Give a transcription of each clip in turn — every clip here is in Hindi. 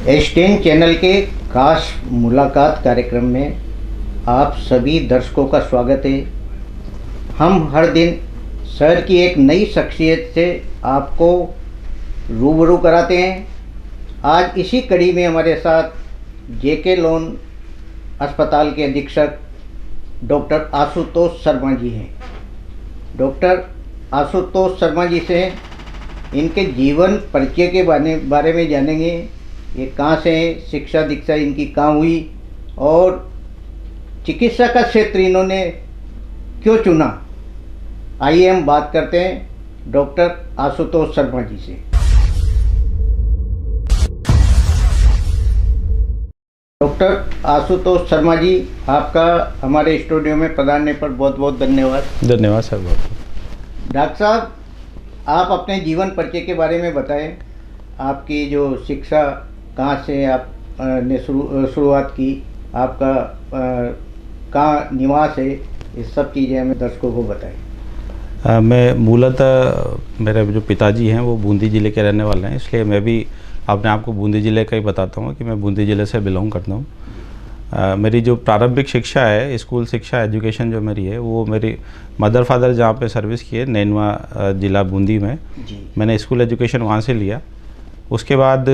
एस10 चैनल के खास मुलाकात कार्यक्रम में आप सभी दर्शकों का स्वागत है। हम हर दिन शहर की एक नई शख्सियत से आपको रूबरू कराते हैं। आज इसी कड़ी में हमारे साथ जेके लोन अस्पताल के अधीक्षक डॉक्टर आशुतोष शर्मा जी हैं। डॉक्टर आशुतोष शर्मा जी से इनके जीवन परिचय के बारे में जानेंगे। ये कहाँ से हैं, शिक्षा दीक्षा इनकी कहाँ हुई और चिकित्सा का क्षेत्र इन्होंने क्यों चुना। आइए हम बात करते हैं डॉक्टर आशुतोष शर्मा जी से। डॉक्टर आशुतोष शर्मा जी, आपका हमारे स्टूडियो में पधारने पर बहुत बहुत धन्यवाद। धन्यवाद सर। बहुत डॉक्टर साहब, आप अपने जीवन परिचय के बारे में बताएं। आपकी जो शिक्षा कहाँ से आप ने शुरुआत की, आपका कहाँ निवास है, ये सब चीज़ें हमें दर्शकों को बताएं। मैं मूलतः मेरे जो पिताजी हैं वो बूंदी ज़िले के रहने वाले हैं, इसलिए मैं भी अपने आप को बूंदी ज़िले का ही बताता हूँ कि मैं बूंदी ज़िले से बिलोंग करता हूँ। मेरी जो प्रारंभिक शिक्षा है, स्कूल शिक्षा, एजुकेशन जो मेरी है, वो मेरी मदर फादर जहाँ पे सर्विस किए नैनवा ज़िला बूंदी में, मैंने स्कूल एजुकेशन वहाँ से लिया। उसके बाद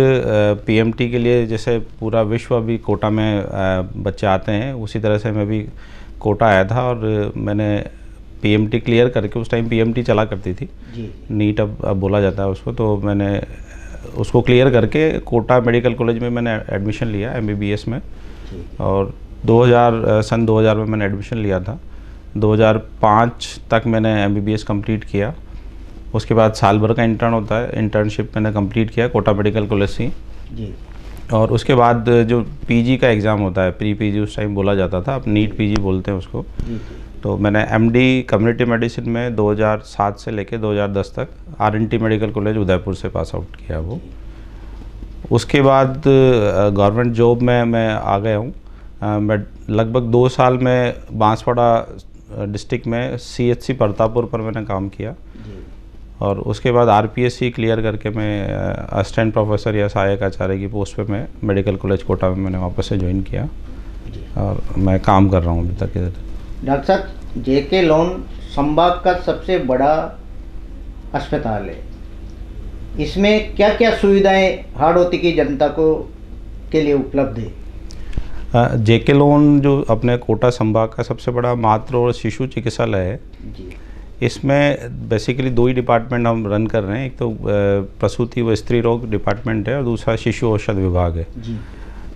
पीएमटी के लिए जैसे पूरा विश्व अभी कोटा में बच्चे आते हैं, उसी तरह से मैं भी कोटा आया था और मैंने पीएमटी क्लियर करके, उस टाइम पीएमटी चला करती थी, नीट अब बोला जाता है उसको, तो मैंने उसको क्लियर करके कोटा मेडिकल कॉलेज में मैंने एडमिशन लिया एमबीबीएस में। और 2000 में मैंने एडमिशन लिया था। 2005 तक मैंने एमबीबीएस कंप्लीट किया। उसके बाद साल भर का इंटर्न होता है, इंटर्नशिप मैंने कंप्लीट किया कोटा मेडिकल कॉलेज से जी। और उसके बाद जो पीजी का एग्ज़ाम होता है, प्री पीजी उस टाइम बोला जाता था, अब नीट पीजी बोलते हैं उसको जी। तो मैंने एमडी कम्युनिटी मेडिसिन में 2007 से लेके 2010 तक आरएनटी मेडिकल कॉलेज उदयपुर से पास आउट किया वो। उसके बाद गवर्नमेंट जॉब में मैं आ गया हूँ। मैं लगभग 2 साल में बांसवाड़ा डिस्ट्रिक्ट में सीएचसी प्रतापपुर पर मैंने काम किया और उसके बाद आरपीएससी क्लियर करके मैं असिस्टेंट प्रोफेसर या सहायक आचार्य की पोस्ट पे मैं मेडिकल कॉलेज कोटा में मैंने वापस से ज्वाइन किया और मैं काम कर रहा हूँ अभी तक इधर। डॉक्टर साहब, जेके लोन संभाग का सबसे बड़ा अस्पताल है, इसमें क्या क्या सुविधाएं हाड़ौती की जनता को के लिए उपलब्ध है? जेके लोन जो अपने कोटा संभाग का सबसे बड़ा मातृ और शिशु चिकित्सालय है जी। इसमें बेसिकली 2 ही डिपार्टमेंट हम रन कर रहे हैं। एक तो प्रसूति व स्त्री रोग डिपार्टमेंट है और दूसरा शिशु औषध विभाग है जी।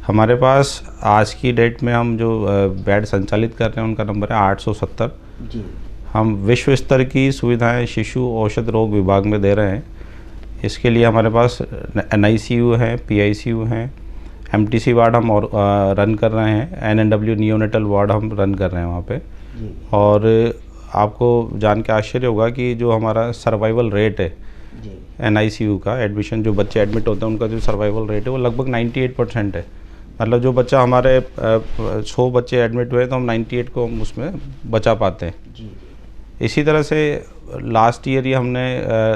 हमारे पास आज की डेट में हम जो बेड संचालित कर रहे हैं उनका नंबर है 870 जी। हम विश्व स्तर की सुविधाएं शिशु औषध रोग विभाग में दे रहे हैं। इसके लिए हमारे पास NICU है, PICU हैं, MTC वार्ड हम और रन कर रहे हैं, NNW नियोनेटल वार्ड हम रन कर रहे हैं वहाँ पे जी। और आपको जान के आश्चर्य होगा कि जो हमारा सर्वाइवल रेट है NICU का, एडमिशन जो बच्चे एडमिट होते हैं उनका जो सर्वाइवल रेट है वो लगभग 98% है। मतलब जो बच्चा हमारे 100 बच्चे एडमिट हुए तो हम 98 को हम उसमें बचा पाते हैं जी। इसी तरह से लास्ट ईयर ही हमने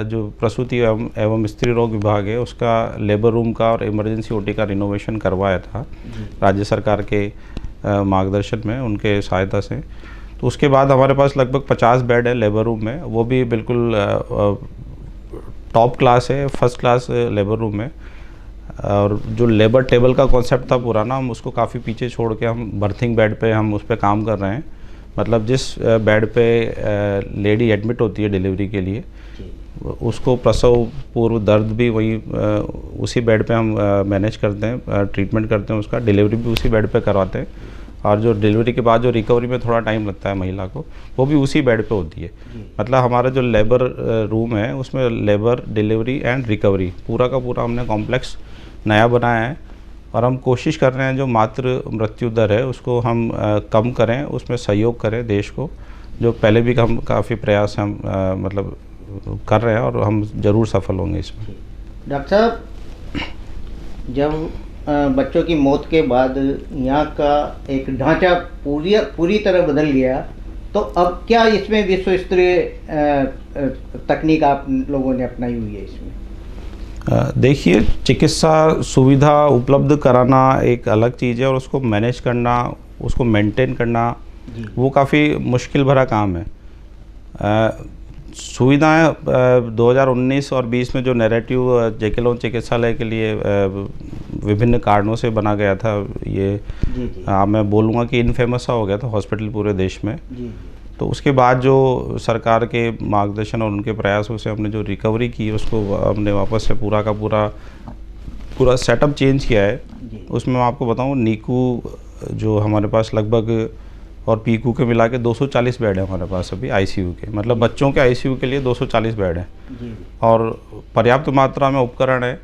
जो प्रसूति एवं स्त्री रोग विभाग है उसका लेबर रूम का और इमरजेंसी OT का रिनोवेशन करवाया था राज्य सरकार के मार्गदर्शन में, उनके सहायता से। तो उसके बाद हमारे पास लगभग 50 बेड है लेबर रूम में, वो भी बिल्कुल टॉप क्लास है, फर्स्ट क्लास लेबर रूम है। और जो लेबर टेबल का कॉन्सेप्ट था पुराना, हम उसको काफ़ी पीछे छोड़ के हम बर्थिंग बेड पे हम उस पर काम कर रहे हैं। मतलब जिस बेड पे लेडी एडमिट होती है डिलीवरी के लिए, उसको प्रसव पूर्व दर्द भी वही उसी बेड पे हम मैनेज करते हैं, ट्रीटमेंट करते हैं, उसका डिलीवरी भी उसी बेड पे करवाते हैं। और जो डिलीवरी के बाद जो रिकवरी में थोड़ा टाइम लगता है महिला को, वो भी उसी बेड पे होती है। मतलब हमारा जो लेबर रूम है उसमें लेबर, डिलीवरी एंड रिकवरी पूरा का पूरा हमने कॉम्प्लेक्स नया बनाया है। और हम कोशिश कर रहे हैं जो मातृ मृत्यु दर है उसको हम कम करें, उसमें सहयोग करें देश को, जो पहले भी हम काफ़ी प्रयास हम मतलब कर रहे हैं और हम ज़रूर सफल होंगे इसमें। डॉक्टर साहब, जब बच्चों की मौत के बाद यहाँ का एक ढांचा पूरी तरह बदल गया, तो अब क्या इसमें विश्व स्तरीय तकनीक आप लोगों ने अपनाई हुई है इसमें? देखिए, चिकित्सा सुविधा उपलब्ध कराना एक अलग चीज़ है और उसको मैनेज करना, उसको मेंटेन करना, वो काफ़ी मुश्किल भरा काम है। सुविधाएं 2019 और 20 में जो नैरेटिव जेके लोन चिकित्सालय के लिए विभिन्न कारणों से बना गया था, ये मैं बोलूँगा कि इनफेमस सा हो गया था हॉस्पिटल पूरे देश में। तो उसके बाद जो सरकार के मार्गदर्शन और उनके प्रयासों से हमने जो रिकवरी की, उसको हमने वापस से पूरा का पूरा सेटअप चेंज किया है। उसमें मैं आपको बताऊं, नीकू जो हमारे पास लगभग और पीकू के मिला के 240 बेड है हमारे पास अभी आईसीयू के, मतलब बच्चों के आईसीयू के लिए 240 बेड हैं और पर्याप्त मात्रा में उपकरण है,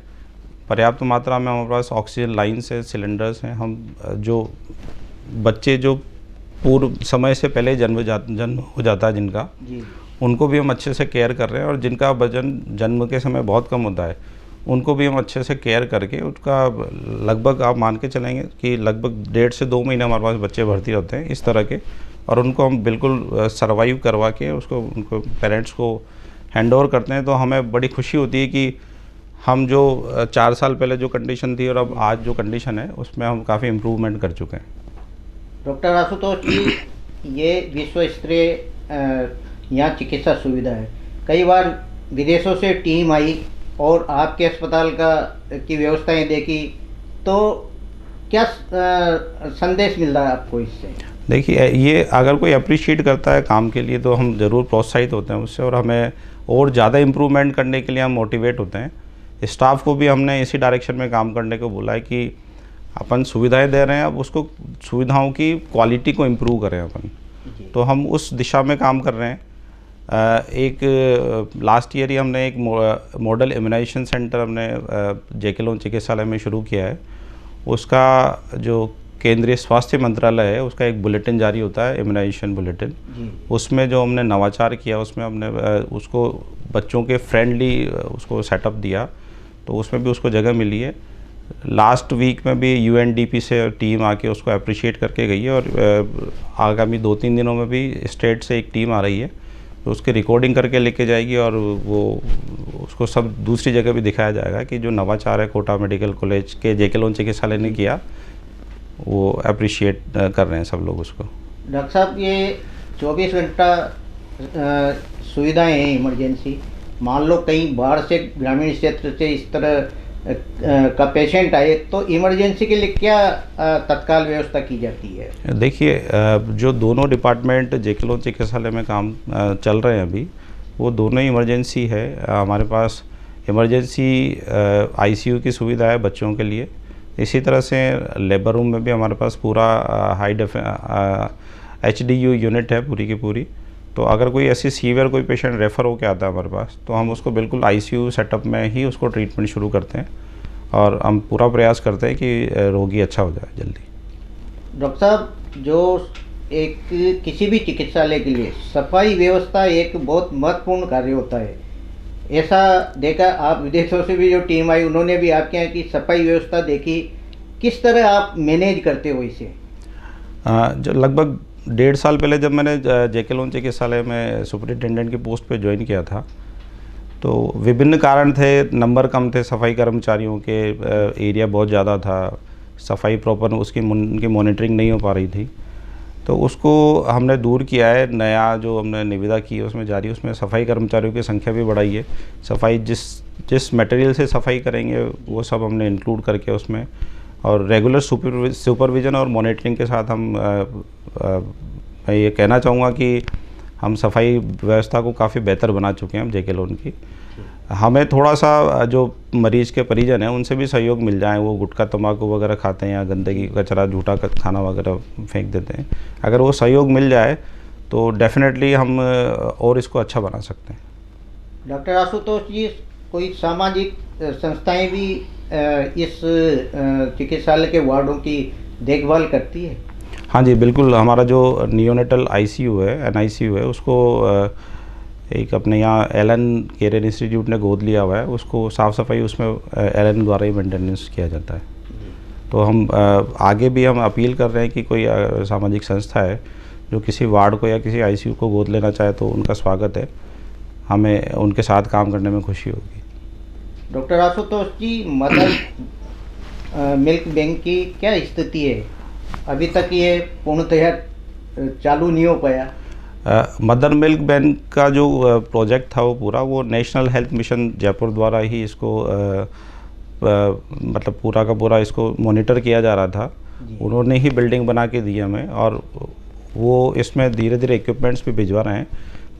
पर्याप्त मात्रा में हमारे पास ऑक्सीजन लाइन्स है, सिलेंडर्स हैं। हम जो बच्चे जो पूर्व समय से पहले जन्म हो जाता है जिनका, उनको भी हम अच्छे से केयर कर रहे हैं और जिनका वजन जन्म के समय बहुत कम होता है, उनको भी हम अच्छे से केयर करके उसका लगभग आप मान के चलेंगे कि लगभग 1.5 से 2 महीने हमारे पास बच्चे भर्ती रहते हैं इस तरह के, और उनको हम बिल्कुल सर्वाइव करवा के उनको पेरेंट्स को हैंड ओवर करते हैं। तो हमें बड़ी खुशी होती है कि हम जो 4 साल पहले जो कंडीशन थी और अब आज जो कंडीशन है उसमें हम काफ़ी इम्प्रूवमेंट कर चुके हैं। डॉक्टर आशुतोष जी, ये विश्व स्तरीय यहाँ चिकित्सा सुविधा है। कई बार विदेशों से टीम आई और आपके अस्पताल की व्यवस्थाएं देखी, तो क्या संदेश मिल रहा है आपको इससे? देखिए, ये अगर कोई अप्रिशिएट करता है काम के लिए तो हम ज़रूर प्रोत्साहित होते हैं उससे, और हमें और ज़्यादा इम्प्रूवमेंट करने के लिए हम मोटिवेट होते हैं। स्टाफ को भी हमने इसी डायरेक्शन में काम करने को बोला है कि अपन सुविधाएं दे रहे हैं, अब उसको सुविधाओं की क्वालिटी को इम्प्रूव करें अपन, तो हम उस दिशा में काम कर रहे हैं। एक लास्ट ईयर ही हमने एक मॉडल इम्यूनाइजेशन सेंटर हमने जेके लोन चिकित्सालय में शुरू किया है। उसका जो केंद्रीय स्वास्थ्य मंत्रालय है, उसका एक बुलेटिन जारी होता है, इम्यूनाइजेशन बुलेटिन। उसमें जो हमने नवाचार किया, उसमें हमने उसको बच्चों के फ्रेंडली उसको सेटअप दिया, तो उसमें भी उसको जगह मिली है। लास्ट वीक में भी यूएनडीपी से टीम आके उसको अप्रिशिएट करके गई है, और आगामी 2-3 दिनों में भी स्टेट से एक टीम आ रही है, तो उसकी रिकॉर्डिंग करके लेके जाएगी और वो उसको सब दूसरी जगह भी दिखाया जाएगा कि जो नवाचार है कोटा मेडिकल कॉलेज के जेके लोन चिकित्सालय ने किया, वो अप्रिशिएट कर रहे हैं सब लोग उसको। डॉक्टर साहब, ये 24 घंटा सुविधाएं हैं इमरजेंसी। मान लो कहीं बाहर से, ग्रामीण क्षेत्र से इस तरह का पेशेंट आए, तो इमरजेंसी के लिए क्या तत्काल व्यवस्था की जाती है? देखिए, जो दोनों डिपार्टमेंट जेके लोन चिकित्सालय में काम चल रहे हैं अभी, वो दोनों ही इमरजेंसी है। हमारे पास इमरजेंसी आईसीयू की सुविधा है बच्चों के लिए। इसी तरह से लेबर रूम में भी हमारे पास पूरा HDU यूनिट है पूरी की पूरी। तो अगर कोई ऐसी सीवियर कोई पेशेंट रेफ़र होकर आता है हमारे पास, तो हम उसको बिल्कुल आईसीयू सेटअप में ही उसको ट्रीटमेंट शुरू करते हैं, और हम पूरा प्रयास करते हैं कि रोगी अच्छा हो जाए जल्दी। डॉक्टर साहब, जो एक किसी भी चिकित्सालय के लिए सफाई व्यवस्था एक बहुत महत्वपूर्ण कार्य होता है। ऐसा देखा, आप विदेशों से भी जो टीम आई, उन्होंने भी आपके यहाँ की सफाई व्यवस्था देखी। किस तरह आप मैनेज करते हो इसे? जो लगभग 1.5 साल पहले जब मैंने जेके लोन चिकित्सालय में सुपरिटेंडेंट की पोस्ट पे ज्वाइन किया था, तो विभिन्न कारण थे, नंबर कम थे सफाई कर्मचारियों के, एरिया बहुत ज़्यादा था, सफाई प्रॉपर उनकी मॉनिटरिंग नहीं हो पा रही थी। तो उसको हमने दूर किया है। नया जो हमने निविदा की है उसमें जारी, उसमें सफाई कर्मचारियों की संख्या भी बढ़ाई है। सफाई जिस मटेरियल से सफाई करेंगे वो सब हमने इंक्लूड करके उसमें, और रेगुलर सुपरविज़न और मॉनिटरिंग के साथ हम मैं ये कहना चाहूँगा कि हम सफाई व्यवस्था को काफ़ी बेहतर बना चुके हैं हम जेके लोन की। हमें थोड़ा सा जो मरीज़ के परिजन हैं उनसे भी सहयोग मिल जाए, वो गुटखा तंबाकू वगैरह खाते हैं या गंदगी कचरा झूठा खाना वगैरह फेंक देते हैं, अगर वो सहयोग मिल जाए तो डेफिनेटली हम और इसको अच्छा बना सकते हैं। डॉक्टर आशुतोष जी, कोई सामाजिक संस्थाएं भी इस चिकित्सालय के वार्डों की देखभाल करती है? हाँ जी, बिल्कुल। हमारा जो नियोनेटल आईसीयू है, NICU है, उसको एक अपने यहाँ एलन केयर इंस्टीट्यूट ने गोद लिया हुआ है। उसको साफ़ सफाई उसमें एलन द्वारा ही मेंटेनेंस किया जाता है। तो हम आगे भी हम अपील कर रहे हैं कि कोई सामाजिक संस्था है जो किसी वार्ड को या किसी आईसीयू को गोद लेना चाहे तो उनका स्वागत है, हमें उनके साथ काम करने में खुशी होगी। डॉक्टर आशुतोष जी, मदर मिल्क बैंक की क्या स्थिति है? अभी तक ये पूर्णतया चालू नहीं हो पाया। मदर मिल्क बैंक का जो प्रोजेक्ट था वो पूरा वो नेशनल हेल्थ मिशन जयपुर द्वारा ही इसको मतलब पूरा का पूरा इसको मॉनिटर किया जा रहा था। उन्होंने ही बिल्डिंग बना के दी हमें, और वो इसमें धीरे धीरे इक्विपमेंट्स भी भिजवा रहे हैं।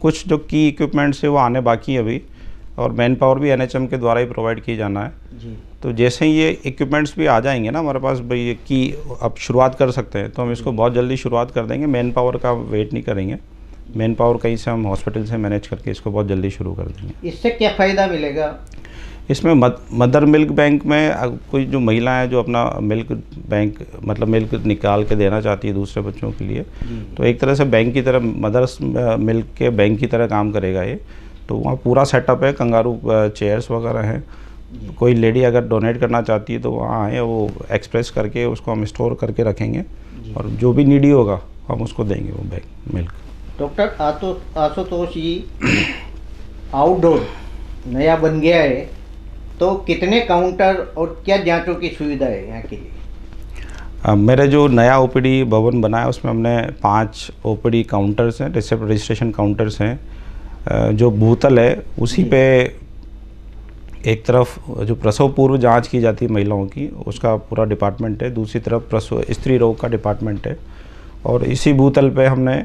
कुछ जो की इक्विपमेंट्स है वो आने बाकी है अभी, और मैन पावर भी NHM के द्वारा ही प्रोवाइड किया जाना है जी। तो जैसे ही ये इक्विपमेंट्स भी आ जाएंगे ना हमारे पास भाई, ये की अब शुरुआत कर सकते हैं, तो हम इसको बहुत जल्दी शुरुआत कर देंगे। मैन पावर का वेट नहीं करेंगे, मैन पावर कहीं से हम हॉस्पिटल से मैनेज करके इसको बहुत जल्दी शुरू कर देंगे। इससे क्या फ़ायदा मिलेगा? इसमें मदर मिल्क बैंक में कोई जो महिला है जो अपना मिल्क बैंक मतलब मिल्क निकाल के देना चाहती है दूसरे बच्चों के लिए, तो एक तरह से बैंक की तरह मदर्स मिल्क के बैंक की तरह काम करेगा ये। तो वहाँ पूरा सेटअप है, कंगारू चेयर्स वगैरह हैं। कोई लेडी अगर डोनेट करना चाहती है तो वहाँ आए, वो एक्सप्रेस करके उसको हम स्टोर करके रखेंगे, और जो भी नीडी होगा हम उसको देंगे वो बैंक मिल्क। डॉक्टर आशुतोष जी, आउटडोर नया बन गया है, तो कितने काउंटर और क्या जांचों की सुविधा है यहाँ के लिए? मेरे जो नया OPD भवन बना है उसमें हमने 5 OPD काउंटर्स हैं, रजिस्ट्रेशन काउंटर्स हैं। जो भूतल है उसी पे एक तरफ जो प्रसव पूर्व जांच की जाती है महिलाओं की, उसका पूरा डिपार्टमेंट है, दूसरी तरफ प्रसव स्त्री रोग का डिपार्टमेंट है, और इसी भूतल पे हमने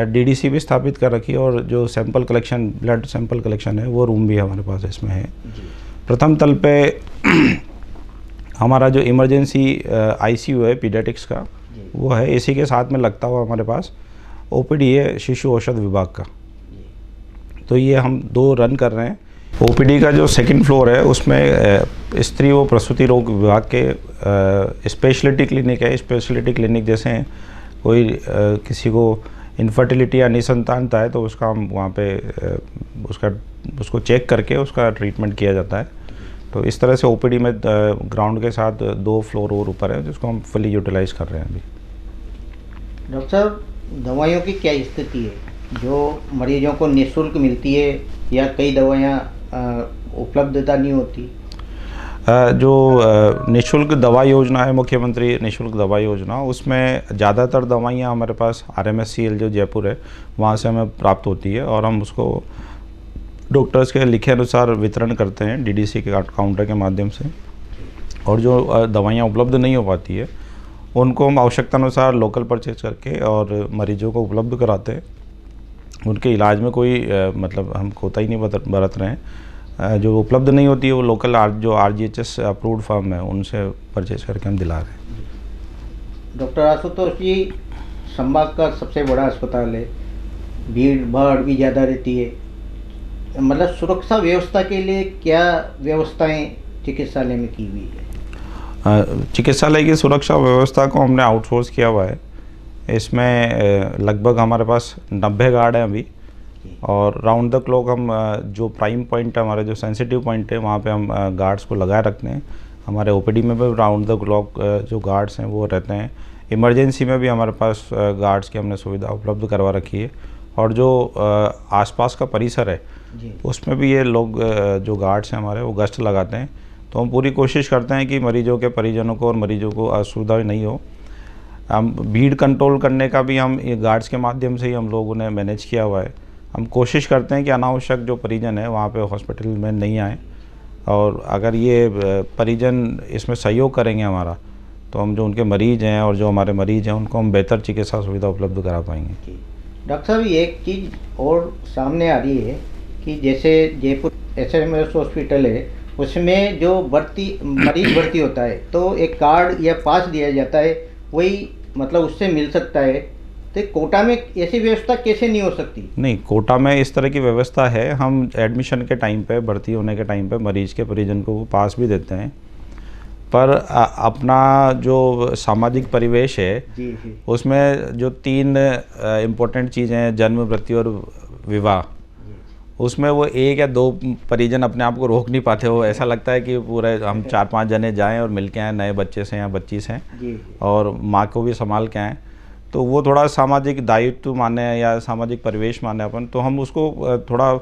DDC भी स्थापित कर रखी है, और जो sample collection blood sample collection है वो रूम भी हमारे पास इसमें है। प्रथम तल पे हमारा जो इमरजेंसी ICU है पीडियाट्रिक्स का, वो है। इसी के साथ में लगता हुआ हमारे पास OPD है शिशु औषध विभाग का। तो ये हम 2 रन कर रहे हैं। OPD का जो 2nd फ्लोर है उसमें स्त्री व प्रसूति रोग विभाग के स्पेशलिटी क्लिनिक है। स्पेशलिटी क्लिनिक जैसे कोई किसी को इनफर्टिलिटी या निसंतानता है तो उसका हम वहाँ पे उसको चेक करके उसका ट्रीटमेंट किया जाता है। तो इस तरह से OPD में ग्राउंड के साथ 2 फ्लोर और ऊपर है जिसको हम फुली यूटिलाइज़ कर रहे हैं अभी। डॉक्टर साहब, दवाइयों की क्या स्थिति है जो मरीजों को निःशुल्क मिलती है, या कई दवाइयाँ उपलब्धता नहीं होती? जो निःशुल्क दवा योजना है, मुख्यमंत्री निःशुल्क दवा योजना, उसमें ज़्यादातर दवाइयाँ हमारे पास RMSCL जो जयपुर है वहाँ से हमें प्राप्त होती है, और हम उसको डॉक्टर्स के लिखे अनुसार वितरण करते हैं DDC के काउंटर के माध्यम से। और जो दवाइयाँ उपलब्ध नहीं हो पाती है उनको हम आवश्यकता अनुसार लोकल परचेज करके और मरीजों को उपलब्ध कराते हैं। उनके इलाज में कोई मतलब हम कोताही नहीं बरत रहे हैं। जो उपलब्ध नहीं होती है वो लोकल जो RGHS अप्रूव्ड फर्म है उनसे परचेज करके हम दिला रहे हैं। डॉक्टर आशुतोष जी, संभाग का सबसे बड़ा अस्पताल है, भीड़ भाड़ भी ज़्यादा रहती है, मतलब सुरक्षा व्यवस्था के लिए क्या व्यवस्थाएं चिकित्सालय में की हुई है? चिकित्सालय की सुरक्षा व्यवस्था को हमने आउटसोर्स किया हुआ है। इसमें लगभग हमारे पास 90 गार्ड हैं अभी, और राउंड द क्लॉक हम जो प्राइम पॉइंट है, हमारे जो सेंसिटिव पॉइंट है वहाँ पे हम गार्ड्स को लगाए रखते हैं। हमारे OPD में भी राउंड द क्लॉक जो गार्ड्स हैं वो रहते हैं। इमरजेंसी में भी हमारे पास गार्ड्स की हमने सुविधा उपलब्ध करवा रखी है, और जो आसपास का परिसर है उसमें भी ये लोग जो गार्ड्स हैं हमारे वो गश्त लगाते हैं। तो हम पूरी कोशिश करते हैं कि मरीजों के परिजनों को और मरीजों को असुविधा नहीं हो। हम भीड़ कंट्रोल करने का भी हम ये गार्ड्स के माध्यम से ही हम लोगों ने मैनेज किया हुआ है। हम कोशिश करते हैं कि अनावश्यक जो परिजन है वहाँ पे हॉस्पिटल में नहीं आए, और अगर ये परिजन इसमें सहयोग करेंगे हमारा, तो हम जो उनके मरीज़ हैं और जो हमारे मरीज़ हैं उनको हम बेहतर चिकित्सा सुविधा उपलब्ध करा पाएंगे। डॉक्टर साहब, एक चीज़ और सामने आ रही है कि जैसे जयपुर SMRS हॉस्पिटल है, उसमें जो मरीज भर्ती होता है तो एक कार्ड या पास दिया जाता है, वही मतलब उससे मिल सकता है। तो कोटा में ऐसी व्यवस्था कैसे नहीं हो सकती? नहीं, कोटा में इस तरह की व्यवस्था है। हम एडमिशन के टाइम पे, भर्ती होने के टाइम पे मरीज़ के परिजन को वो पास भी देते हैं, पर अपना जो सामाजिक परिवेश है जी। उसमें जो 3 इम्पोर्टेंट चीज़ें हैं, जन्म, मृत्यु और विवाह, उसमें वो 1 या 2 परिजन अपने आप को रोक नहीं पाते हो। ऐसा लगता है कि पूरे हम 4-5 जने जाएं और मिल के आएँ, नए बच्चे से या बच्ची से, और माँ को भी संभाल के आएँ। तो वो थोड़ा सामाजिक दायित्व माने या सामाजिक परिवेश माने अपन, तो हम उसको थोड़ा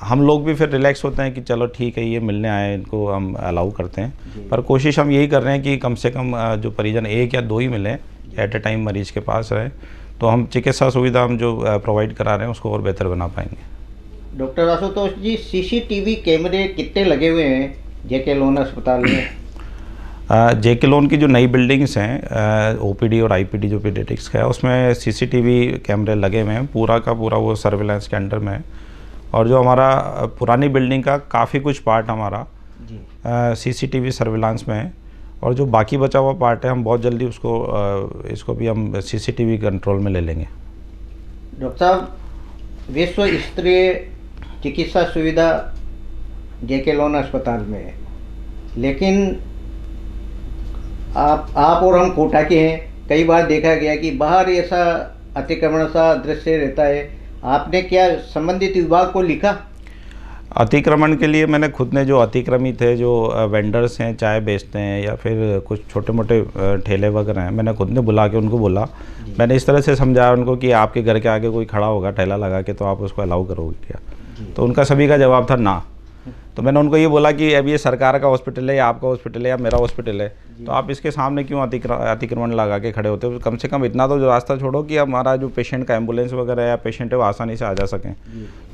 हम लोग भी फिर रिलैक्स होते हैं कि चलो ठीक है, ये मिलने आए, इनको हम अलाउ करते हैं। पर कोशिश हम यही कर रहे हैं कि कम से कम जो परिजन 1 या 2 ही मिलें एट ए टाइम मरीज के पास रहे, तो हम चिकित्सा सुविधा हम जो प्रोवाइड करा रहे हैं उसको और बेहतर बना पाएंगे। डॉक्टर आशुतोष जी, सीसीटीवी कैमरे कितने लगे हुए हैं जेके लोन अस्पताल में? जेके लोन की जो नई बिल्डिंग्स हैं, ओपीडी और आईपीडी जो पीडियाट्रिक्स का है, उसमें सीसीटीवी कैमरे लगे हुए हैं, पूरा का पूरा वो सर्विलांस के अंडर में है। और जो हमारा पुरानी बिल्डिंग का काफ़ी कुछ पार्ट हमारा सीसीटीवी सर्विलांस में है, और जो बाकी बचा हुआ पार्ट है हम बहुत जल्दी इसको भी हम सीसीटीवी कंट्रोल में ले लेंगे। डॉक्टर साहब, विश्व स्तरीय चिकित्सा सुविधा जेके लोन अस्पताल में है, लेकिन आप और हम कोटा के हैं, कई बार देखा गया कि बाहर ऐसा अतिक्रमण सा दृश्य रहता है। आपने क्या संबंधित विभाग को लिखा? अतिक्रमण के लिए मैंने खुद ने जो अतिक्रमित है, जो वेंडर्स हैं, चाय बेचते हैं या फिर कुछ छोटे मोटे ठेले वगैरह हैं, मैंने खुद ने बुला के उनको बोला, मैंने इस तरह से समझाया उनको कि आपके घर के आगे कोई खड़ा होगा ठेला लगा के, तो आप उसको अलाउ करोगे क्या? तो उनका सभी का जवाब था ना। तो मैंने उनको ये बोला कि अब ये सरकार का हॉस्पिटल है या आपका हॉस्पिटल है या मेरा हॉस्पिटल है, तो आप इसके सामने क्यों अतिक्रमण लगा के खड़े होते हो? कम से कम इतना तो जो रास्ता छोड़ो कि हमारा जो पेशेंट का एम्बुलेंस वगैरह या पेशेंट है वो आसानी से आ जा सकें।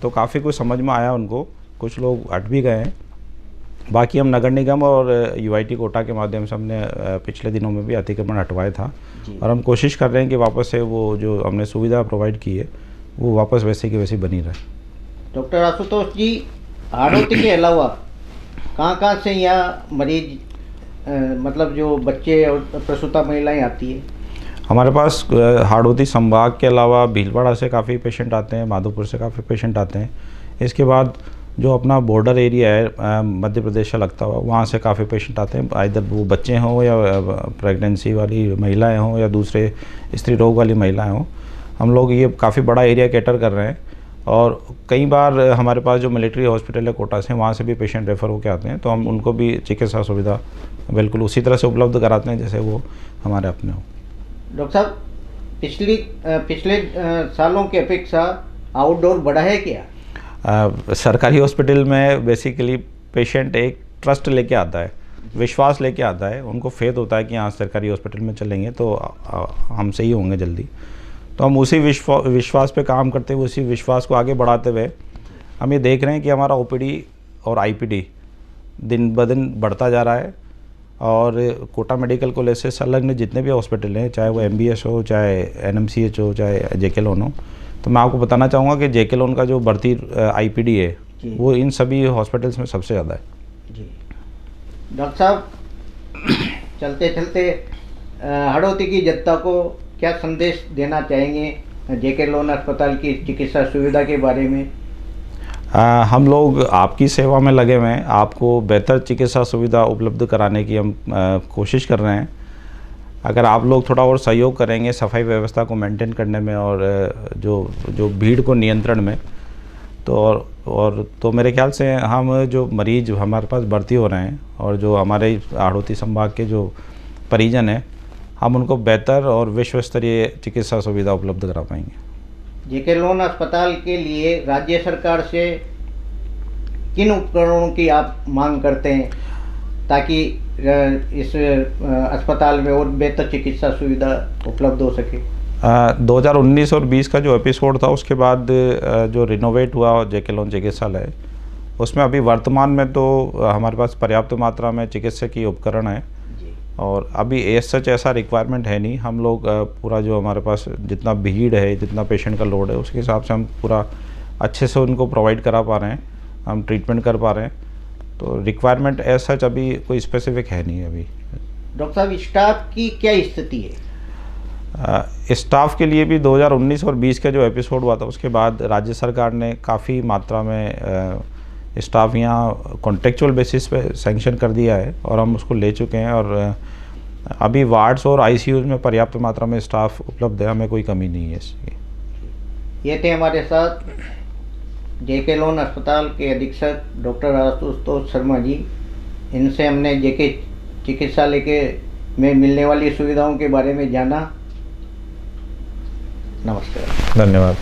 तो काफ़ी कुछ समझ में आया उनको, कुछ लोग हट भी गए हैं। बाकी हम नगर निगम और यूआईटी कोटा के माध्यम से हमने पिछले दिनों में भी अतिक्रमण हटवाया था, और हम कोशिश कर रहे हैं कि वापस से वो जो हमने सुविधा प्रोवाइड की है वो वापस वैसे की वैसी बनी रहे। डॉक्टर आशुतोष जी, हाड़ौती के अलावा कहाँ से यहाँ मरीज मतलब जो बच्चे और प्रसूता महिलाएं आती है? हमारे पास हाड़ौती संभाग के अलावा भीलवाड़ा से काफ़ी पेशेंट आते हैं, माधोपुर से काफ़ी पेशेंट आते हैं। इसके बाद जो अपना बॉर्डर एरिया है मध्य प्रदेश से लगता हुआ, वहाँ से काफ़ी पेशेंट आते हैं, आइदर वो बच्चे हों या प्रेगनेंसी वाली महिलाएं हों या दूसरे स्त्री रोग वाली महिलाएं हों। हम लोग ये काफ़ी बड़ा एरिया कैटर कर रहे हैं, और कई बार हमारे पास जो मिलिट्री हॉस्पिटल है कोटा से, वहाँ से भी पेशेंट रेफ़र होकर आते हैं, तो हम उनको भी चिकित्सा सुविधा बिल्कुल उसी तरह से उपलब्ध कराते हैं जैसे वो हमारे अपने हों। डॉक्टर साहब, पिछले सालों की अपेक्षा आउटडोर बढ़ा है क्या? सरकारी हॉस्पिटल में बेसिकली पेशेंट एक ट्रस्ट लेके आता है, विश्वास लेके आता है, उनको फेथ होता है कि हाँ सरकारी हॉस्पिटल में चलेंगे तो हम सही होंगे जल्दी। तो हम उसी विश्वास पे काम करते हुए, उसी विश्वास को आगे बढ़ाते हुए हम ये देख रहे हैं कि हमारा ओपीडी और आईपीडी दिन ब दिन बढ़ता जा रहा है। और कोटा मेडिकल कॉलेज से संलग्न जितने भी हॉस्पिटल हैं, चाहे वो एमबीएस हो, चाहे एनएमसीएच हो, चाहे जेके लोन हो, तो मैं आपको बताना चाहूँगा कि जेके लोन का जो बढ़ती आईपीडी है वो इन सभी हॉस्पिटल्स में सबसे ज़्यादा है। जी डॉक्टर साहब, चलते चलते हाड़ौती की जनता को क्या संदेश देना चाहेंगे जेके लोन अस्पताल की चिकित्सा सुविधा के बारे में? हम लोग आपकी सेवा में लगे हुए हैं, आपको बेहतर चिकित्सा सुविधा उपलब्ध कराने की हम कोशिश कर रहे हैं। अगर आप लोग थोड़ा और सहयोग करेंगे सफाई व्यवस्था को मेंटेन करने में और जो भीड़ को नियंत्रण में, तो मेरे ख्याल से हम जो मरीज हमारे पास भर्ती हो रहे हैं और जो हमारे हाड़ौती संभाग के जो परिजन हैं, हम उनको बेहतर और विश्व स्तरीय चिकित्सा सुविधा उपलब्ध करा पाएंगे। जेके लोन अस्पताल के लिए राज्य सरकार से किन उपकरणों की आप मांग करते हैं ताकि इस अस्पताल में और बेहतर चिकित्सा सुविधा उपलब्ध हो सके? 2019 और 20 का जो एपिसोड था उसके बाद जो रिनोवेट हुआ जेके लोन चिकित्सालय, उसमें अभी वर्तमान में तो हमारे पास पर्याप्त मात्रा में चिकित्सकीय उपकरण है, और अभी सच ऐसा रिक्वायरमेंट है नहीं। हम लोग पूरा जो हमारे पास जितना भीड़ है, जितना पेशेंट का लोड है, उसके हिसाब से हम पूरा अच्छे से उनको प्रोवाइड करा पा रहे हैं, हम ट्रीटमेंट कर पा रहे हैं। तो रिक्वायरमेंट सच अभी कोई स्पेसिफिक है नहीं अभी। डॉक्टर साहब, स्टाफ की क्या स्थिति है? स्टाफ के लिए भी 2019 और 20 का जो एपिसोड हुआ था उसके बाद राज्य सरकार ने काफ़ी मात्रा में स्टाफ यहाँ कॉन्ट्रेक्चुअल बेसिस पे सैंक्शन कर दिया है, और हम उसको ले चुके हैं, और अभी वार्ड्स और आईसीयूज में पर्याप्त मात्रा में स्टाफ उपलब्ध है, हमें कोई कमी नहीं है इसकी। ये थे हमारे साथ जेके लोन अस्पताल के अधीक्षक डॉक्टर आशुतोष शर्मा जी। इनसे हमने जेके चिकित्सालय के में मिलने वाली सुविधाओं के बारे में जाना। नमस्कार। धन्यवाद।